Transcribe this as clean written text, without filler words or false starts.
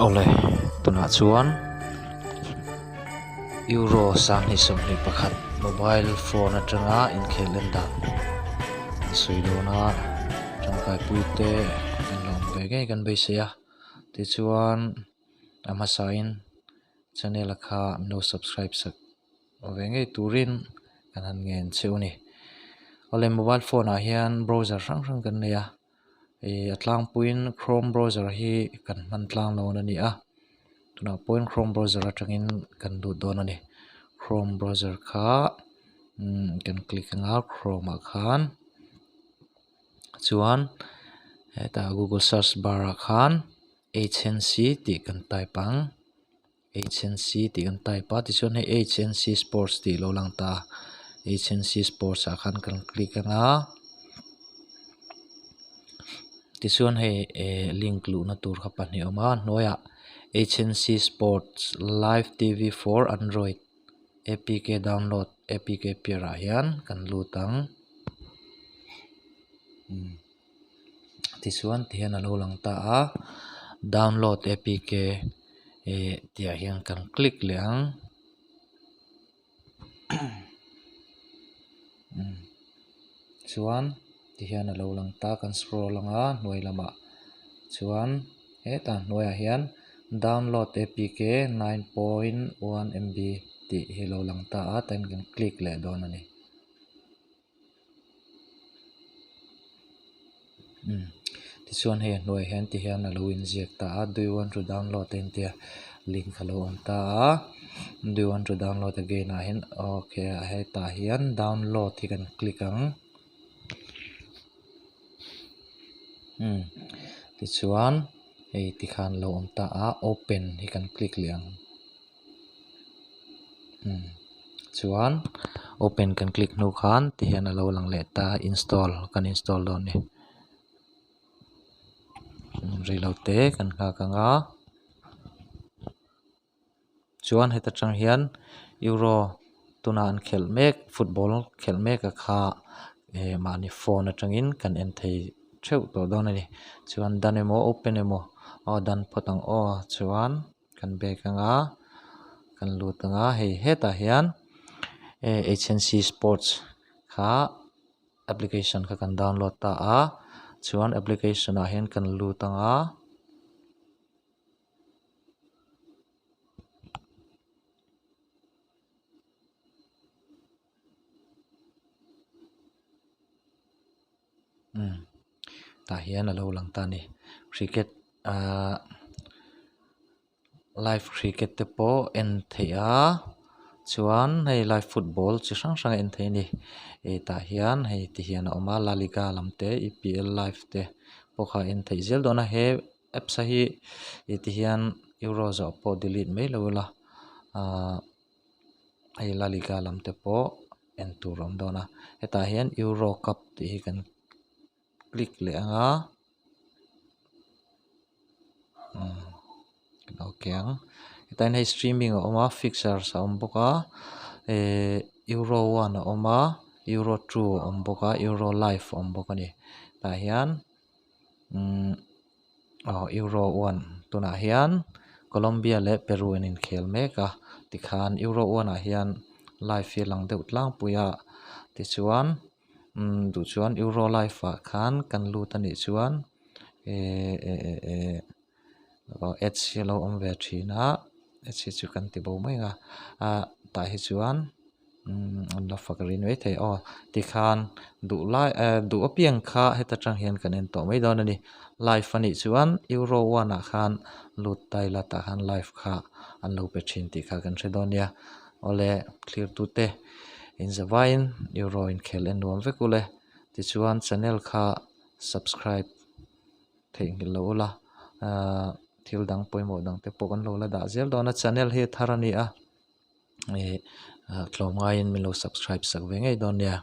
Ole tuna chuan euro sang hi somni pakhat mobile phone atanga in khelen dan suidona tangkai puite kan long vege kan beisia ti chuan ama sain channel kha no subscribe sak venge turin kan han ngen cheuni ole mobile phone a hian browser sang sang kan neya atlang puin Chrome browser hi kan man tlang lo na ni a tuna point Chrome browser atangin kan du don ani Chrome browser kha kan click nga Chrome a khan chuan eta Google search bar a khan HNC ti kan type ang HNC ti kan type a ti chuan HNC sports ti lo lang ta HNC sports a khan kan click nga ti chuan link lu na tur kha pani oma noya HNC Sports Live TV for Android APK download APK pira hian kan lutang ti chuan ti hian alo lang ta a download APK tia hian kan click liang chuan ti hian alo lang ta kan scroll langa hnuai lama chuan heta hnuaiah hian download APK 9.1 MB ti hi lo lang ta a tan kan click le don ani ti chuan hnuai hian ti hian alo inject ta a do you want to download ten tia link alo on ta a do you want to download again a hian okay a heta hian download hi kan click ang ti chuan ti khan lo on ta a open hi kan click liang chuan open kan click nu khan ti hian alo lang le ta install kan install don ni reload te kan kha kanga chuan heta tang hian euro tuna an khel mek football khel mek a kha mani phone atangin kan en thei theuh to don ani chuan dan emo open emo dan photang chuan kan back anga kan lut anga heta hian HNC Sports kha application kha kan download ta a chuan application a hian kan lut anga ta hian alo lang ta ni cricket live cricket te po en thei a chuan live football chi hrang hrang en thei ni ta hian ti hian a awma La Liga lamte EPL live te pokha en thei zel dona apps a hi ti hian euro zo po delete mai lo la La Liga lamte po en tur om dona heta hian Euro Cup ti hi kan click le anga okay ang hetain streaming a awma fixtures a awm boka Euro 1 a awma Euro 2 a awm boka Euro live a awm bawk ani ta hian Euro 1 tunah hian Colombia le Peru an in khel mek a tikhan Euro 1 a hian live hi lang deuh tlang puya ti chuan du chuan Euro live a khan kan lut ani chuan ads hi lo awm ve thina ads hi chu kan ti bo mai nga ta hi chuan an la fakarin ve thei tikhan du apiang kha heta tang hian kan en to mai don ani live ani chuan Euro 1 a khan lut tai la ta khan live kha an lo pe thin ti kha kan hre don ya ole clear tu te in zawain euro in khel en nuam vekule ti chuan channel kha subscribe thei lo la thil dang poimo dang te pokan lo la da zel dona channel hi tharani a tlom ngain min lo subscribe sak ve ngei don ya